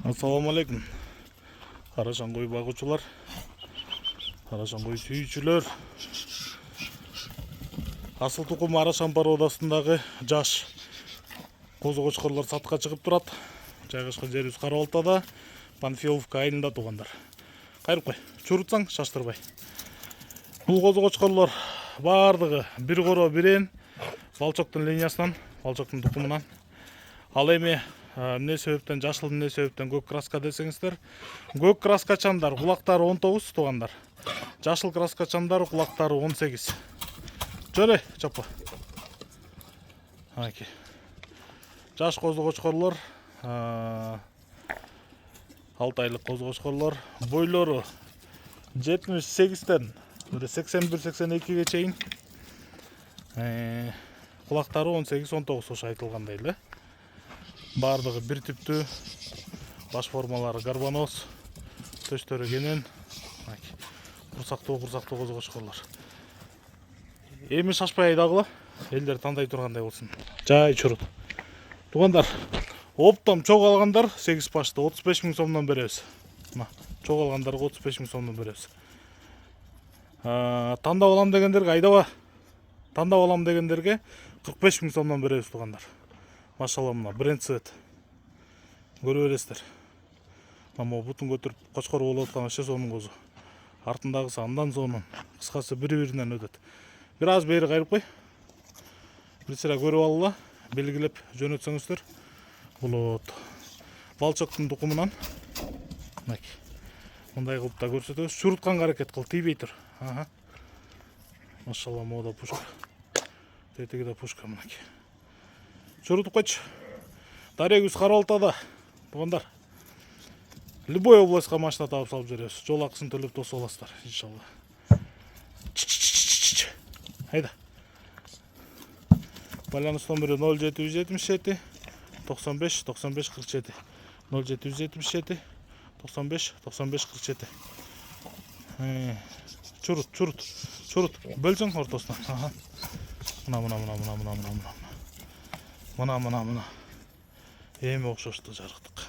Assalamu alaikum. Карашан кой багуучулар, карашан кой сүйүүчүлөр. Асыл тукум Арашан породасындагы жаш козу-кочкорлор сатка чыгып турат. Жайгашкан жерибиз Кара-Балтада, Панфиловка айылында туугандар. Кайрып кой, чурутсаң шаштырбай. Бул козу-кочкорлор бардыгы бир коро бирен, балчоктун линиясынан, балчоктун тукумунан. Ал эми эмне себептен жашыл, эмне себептен көк краска десеңиздер, көк краскачандар кулактары 19 туугандар. Жашыл краскачандар кулактары 18. Жөле, чапа. Аки. Жаш козу-кочкорлор, 6 айлык козу-кочкорлор, бойлору 78-тен 81-82-ге чейин. Кулактары 18-19 ошо айтылгандай эле. Бардыгы бир типтүү, баш формалары гарбаноз, төстөрү кенен, курсактуу козу-кочкорлор. Эми шашпай айдагыла, элдер тандай тургандай болсун. Жай чурут. Туугандар, оптом чок алгандар 8 башты 35 000 сомдон беребиз. Мына, чок алгандарга 35 000 сомдон беребиз. Тандап алам дегендерге айдаба. Тандап алам дегендерге 45 000 сомдон беребиз, туугандар. Машалла, мына бренд цвет. Көрүп бересиздер. Мына бутун көтүрүп кочкор болуп аткан ошо сонун козу. Артындагысы андан сонун. Кыскасы бири-биринен өтөт. Бир аз бери кайрып кой. Бир сыра көрүп алгыла, белгилеп жөнөтсөңүздөр. Бул балчоктун тукумунан. Мындай кылып да көрсөтөбүз. Чурутканга аракет кыл, тийбей тур. Машалла, мода пушка. Тетиги да пушка мынакей. Чурутуп койчу. Дарегибиз Кара-Балтада. Туугандар. Любой областка машина таап салып беребиз. Жол акысын төлөп тосуп аласыздар, иншалла. Hayda. Байланыш номери 0777 95 95 47. 0777 95 95 47. Чурут. Бөлсөң ортосуна. Мына. Эми окшошту жарыктык.